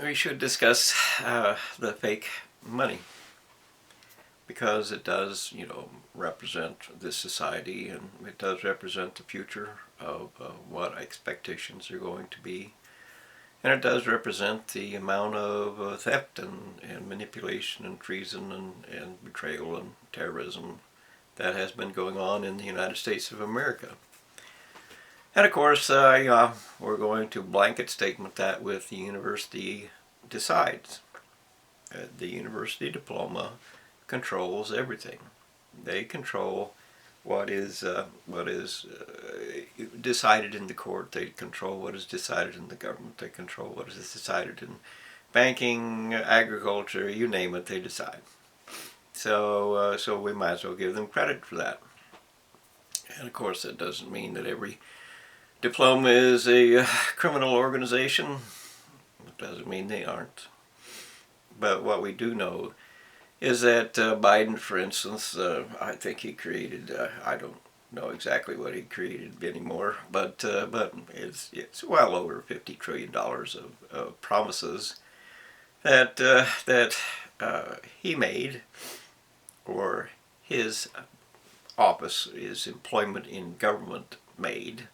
we should discuss the fake money because it does, represent this society, and it does represent the future of what expectations are going to be. And it does represent the amount of theft and manipulation and treason and betrayal and terrorism that has been going on in the United States of America. And of course, we're going to blanket statement that with the university decides. The university diploma controls everything. They control what is decided in the court. They control what is decided in the government. They control what is decided in banking, agriculture, you name it, they decide. So we might as well give them credit for that. And of course, that doesn't mean that every diploma is a criminal organization. It doesn't mean they aren't. But what we do know is that Biden, for instance, I think he created, I don't know exactly what he created anymore, but it's well over $50 trillion of promises that he made, or his office, his employment in government made,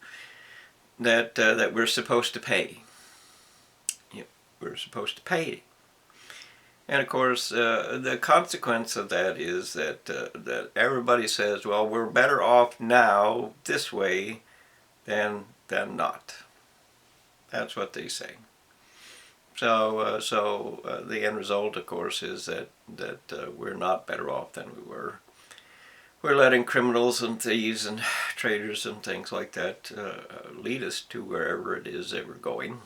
that we're supposed to pay. We're supposed to pay. And of course, the consequence of that is that everybody says, well, we're better off now this way than not. That's what they say. So the end result, of course, is that we're not better off than we were. We're letting criminals and thieves and traitors and things like that lead us to wherever it is that we're going.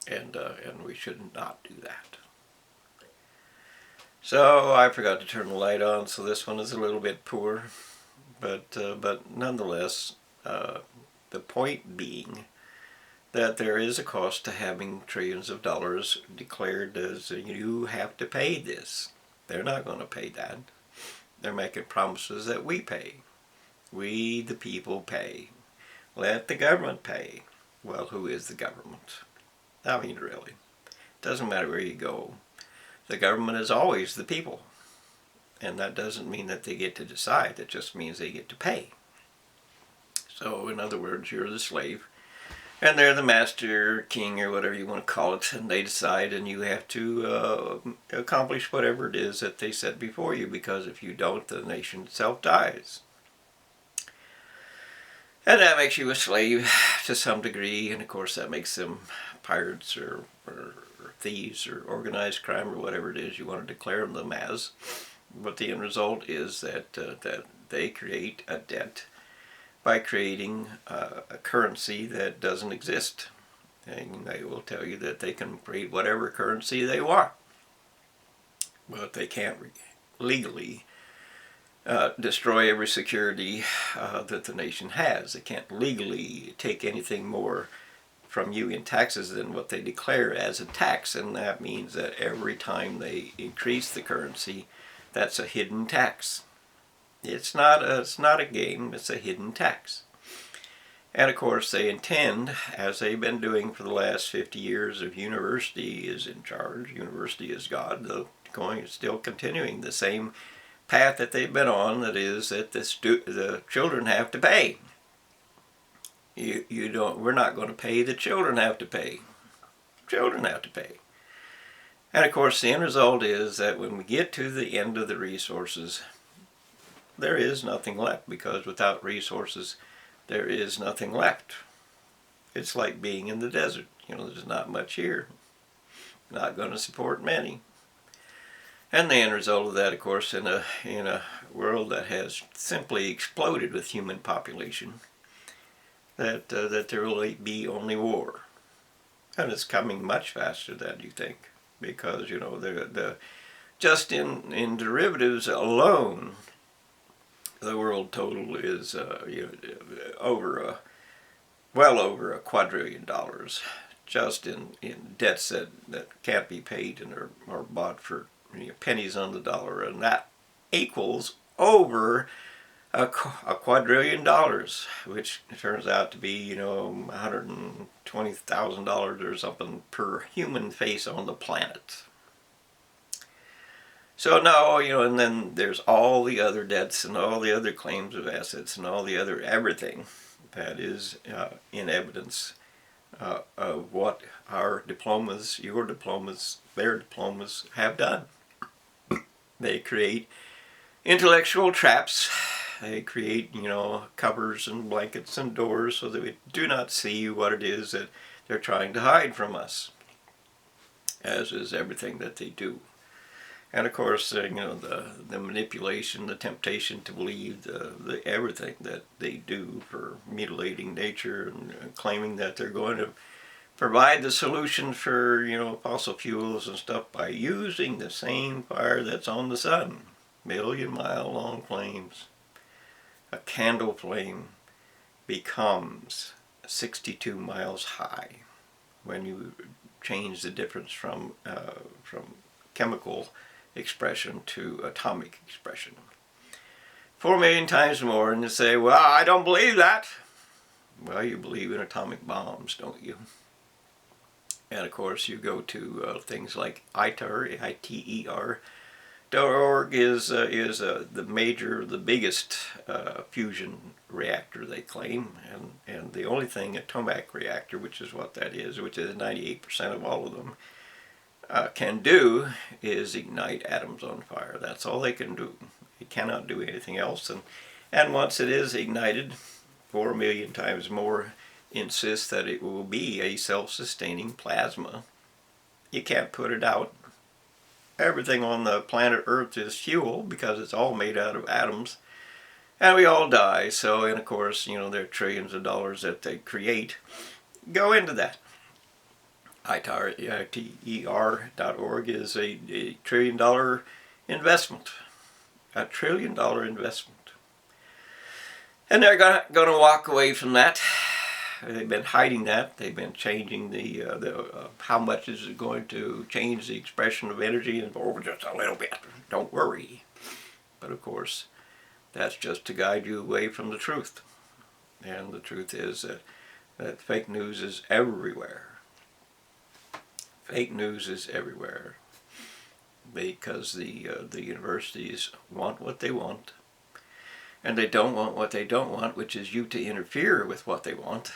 And we should not do that. So I forgot to turn the light on, so this one is a little bit poor, but nonetheless, the point being that there is a cost to having trillions of dollars declared as you have to pay this. They're not going to pay that. They're making promises that we pay. We, the people, pay. Let the government pay. Well, who is the government? I mean, really. It doesn't matter where you go. The government is always the people. And that doesn't mean that they get to decide. That just means they get to pay. So, in other words, you're the slave, and they're the master, king, or whatever you want to call it, and they decide, and you have to accomplish whatever it is that they set before you, because if you don't, the nation itself dies. And that makes you a slave to some degree, and of course that makes them pirates or thieves or organized crime or whatever it is you want to declare them as. But the end result is that they create a debt by creating a currency that doesn't exist. And they will tell you that they can create whatever currency they want, but they can't legally destroy every security that the nation has. They can't legally take anything more from you in taxes than what they declare as a tax, and that means that every time they increase the currency, that's a hidden tax. It's not a game, it's a hidden tax. And of course they intend, as they've been doing for the last 50 years, if university is in charge, university is God, they're still continuing the same path that they've been on, that is that the children have to pay. We're not going to pay, the children have to pay. Children have to pay. And of course the end result is that when we get to the end of the resources, there is nothing left, because without resources there is nothing left. It's like being in the desert. There's not much here. Not going to support many. And the end result of that, of course, in a world that has simply exploded with human population, that there will be only war. And it's coming much faster than you think, because the just in derivatives alone, the world total is well over $2 quadrillion, just in debts that can't be paid and are bought for pennies on the dollar, and that equals over a quadrillion dollars, which turns out to be, $120,000 or something per human face on the planet. So now, and then there's all the other debts and all the other claims of assets and all the other everything that is in evidence of what our diplomas, your diplomas, their diplomas have done. They create intellectual traps. They create, covers and blankets and doors so that we do not see what it is that they're trying to hide from us, as is everything that they do. And of course, the manipulation, the temptation to believe the everything that they do for mutilating nature and claiming that they're going to provide the solution for, fossil fuels and stuff by using the same fire that's on the sun. Million-mile long flames. A candle flame becomes 62 miles high when you change the difference from chemical expression to atomic expression. 4 million times more, and you say, well, I don't believe that. Well, you believe in atomic bombs, don't you? And of course, you go to things like ITER, ITER.org is the biggest fusion reactor, they claim, and the only thing, a Tomac reactor, which is what that is, which is 98% of all of them, can do is ignite atoms on fire. That's all they can do. It cannot do anything else. And once it is ignited, 4 million times more insists that it will be a self-sustaining plasma. You can't put it out. Everything on the planet Earth is fuel because it's all made out of atoms. And we all die. So, and of course, there are trillions of dollars that they create go into that. ITER.org is a $1 trillion investment. $1 trillion investment. And they're going to walk away from that. They've been hiding that. They've been changing the how much is it going to change the expression of energy, and just a little bit. Don't worry. But of course, that's just to guide you away from the truth. And the truth is that fake news is everywhere. Fake news is everywhere because the universities want what they want, and they don't want what they don't want, which is you to interfere with what they want,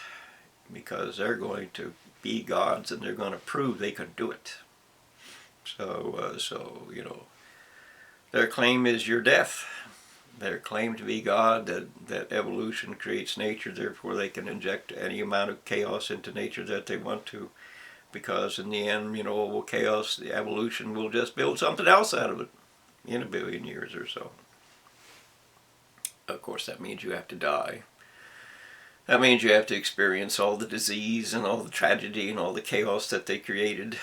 because they're going to be gods and they're going to prove they can do it. So their claim is your death. Their claim to be God, that evolution creates nature, therefore they can inject any amount of chaos into nature that they want to. Because in the end, chaos, the evolution will just build something else out of it in 1 billion years or so. Of course, that means you have to die. That means you have to experience all the disease and all the tragedy and all the chaos that they created.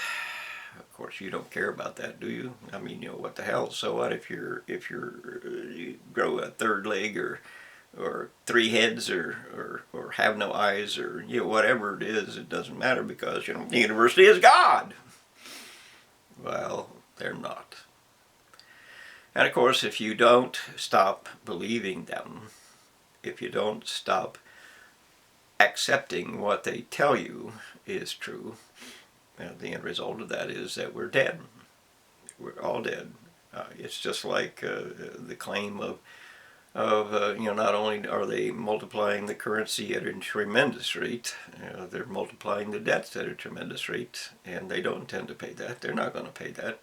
Of course, you don't care about that, do you? I mean, what the hell? So what if you grow a third leg or 3 heads or have no eyes or whatever it is, it doesn't matter because the university is God. Well, they're not. And of course, if you don't stop believing them, if you don't stop accepting what they tell you is true, the end result of that is that we're dead. We're all dead. It's just like the claim of not only are they multiplying the currency at a tremendous rate, they're multiplying the debts at a tremendous rate, and they don't intend to pay that. They're not going to pay that.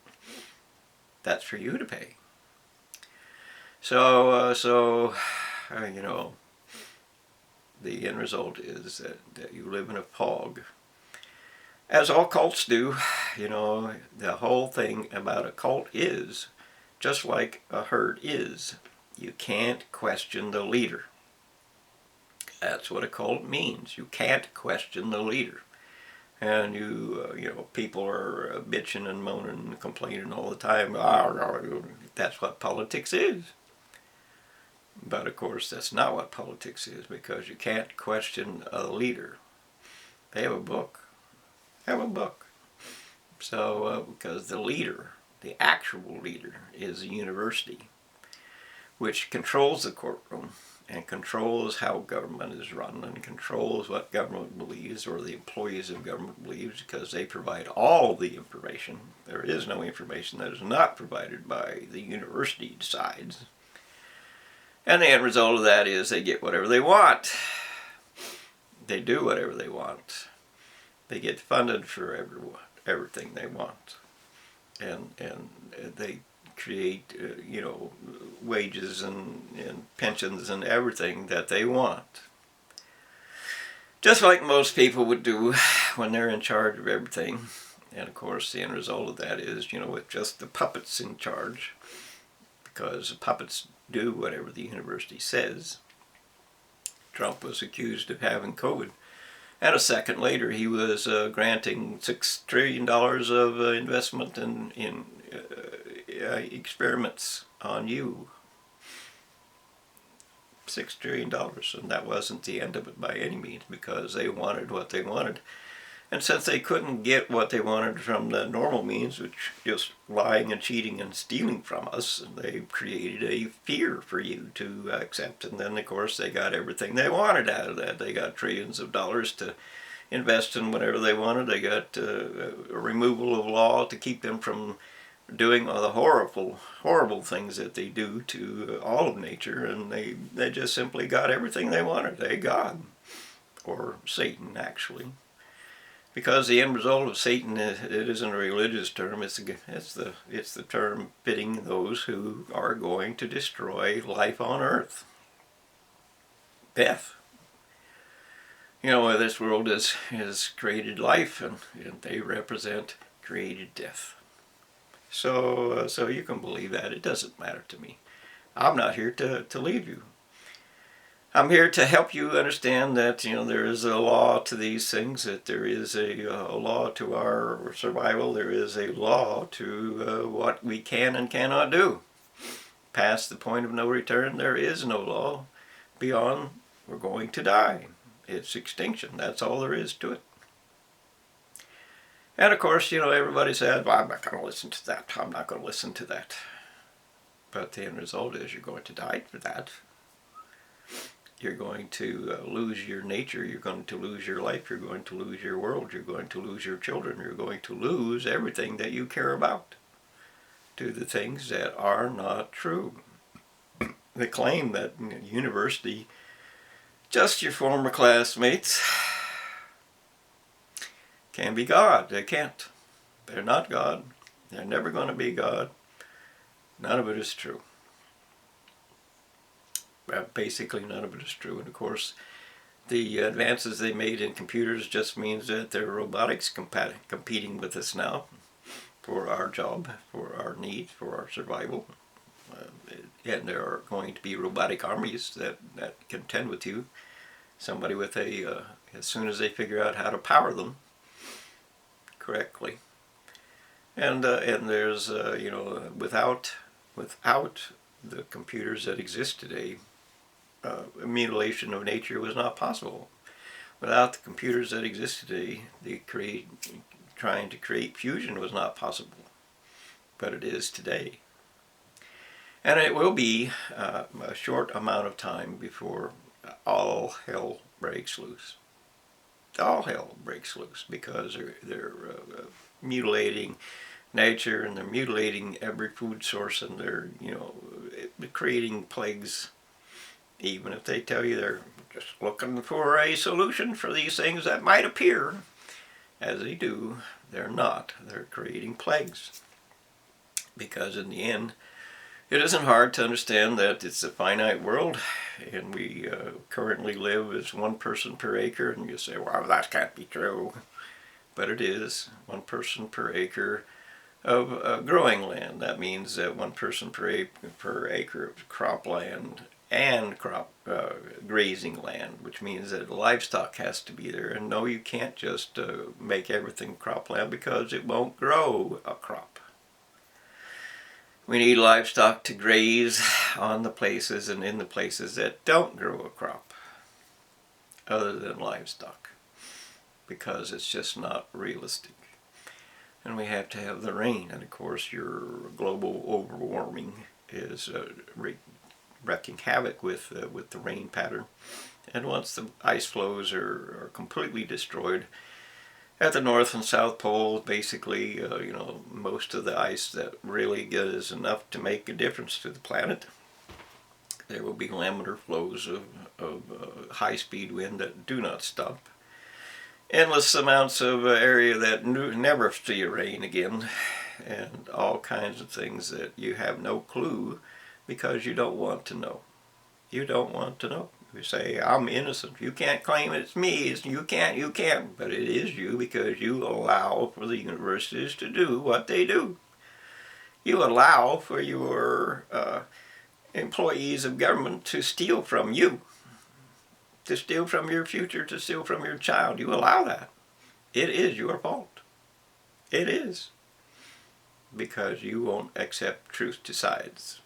That's for you to pay. So the end result is that you live in a fog. As all cults do, the whole thing about a cult is just like a herd is. You can't question the leader. That's what a cult means. You can't question the leader. And people are bitching and moaning and complaining all the time. That's what politics is. But of course, that's not what politics is, because you can't question a leader. They have a book. So, because the leader, the actual leader, is a university, which controls the courtroom and controls how government is run and controls what government believes or the employees of government believes, because they provide all the information. There is no information that is not provided by the university decides. And the end result of that is they get whatever they want. They do whatever they want. They get funded for everything they want. And they create, wages and pensions and everything that they want. Just like most people would do when they're in charge of everything. And of course the end result of that is, with just the puppets in charge, because the puppets do whatever the university says. Trump was accused of having COVID, and a second later he was granting $6 trillion of investment in experiments on you. $6 trillion, and that wasn't the end of it by any means, because they wanted what they wanted. And since they couldn't get what they wanted from the normal means, which just lying and cheating and stealing from us, they created a fear for you to accept. And then, of course, they got everything they wanted out of that. They got trillions of dollars to invest in whatever they wanted. They got a removal of law to keep them from doing all the horrible things that they do to all of nature. And they just simply got everything they wanted. They got, or Satan, actually. Because the end result of Satan, it isn't a religious term, it's the term fitting those who are going to destroy life on earth. Death. This world is created life, and they represent created death. So you can believe that. It doesn't matter to me. I'm not here to leave you. I'm here to help you understand that there is a law to these things, that there is a law to our survival, there is a law to what we can and cannot do. Past the point of no return, there is no law. Beyond, we're going to die. It's extinction. That's all there is to it. And of course, everybody says, well, I'm not going to listen to that. I'm not going to listen to that. But the end result is you're going to die for that. You're going to lose your nature, you're going to lose your life, you're going to lose your world, you're going to lose your children, you're going to lose everything that you care about to the things that are not true. They claim that university, just your former classmates, can be God. They can't. They're not God. They're never going to be God. None of it is true. Basically none of it is true. And of course the advances they made in computers just means that there are robotics competing with us now for our job, for our needs, for our survival. And there are going to be robotic armies that contend with you. Somebody with as soon as they figure out how to power them correctly. And there's without the computers that exist today, mutilation of nature was not possible. Without the computers that exist today, trying to create fusion was not possible. But it is today. And it will be a short amount of time before all hell breaks loose. All hell breaks loose, because they're mutilating nature, and they're mutilating every food source, and they're creating plagues. Even if they tell you they're just looking for a solution for these things that might appear, as they do, they're not. They're creating plagues. Because in the end, it isn't hard to understand that it's a finite world, and we currently live as one person per acre, and you say, well, that can't be true. But it is. One person per acre of growing land. That means that one person per acre of cropland and grazing land, which means that livestock has to be there. And no, you can't just make everything cropland, because it won't grow a crop. We need livestock to graze on the places and in the places that don't grow a crop other than livestock, because it's just not realistic. And we have to have the rain, and of course your global overwarming is wreaking havoc with the rain pattern. And once the ice flows are completely destroyed, at the North and South Pole, basically, most of the ice that really is enough to make a difference to the planet, there will be laminar flows of high-speed wind that do not stop. Endless amounts of area that never see rain again, and all kinds of things that you have no clue because you don't want to know. You don't want to know. You say, I'm innocent. You can't claim it's me. You can't. But it is you because you allow for the universities to do what they do. You allow for your employees of government to steal from you, to steal from your future, to steal from your child. You allow that. It is your fault. It is. Because you won't accept truth to sides.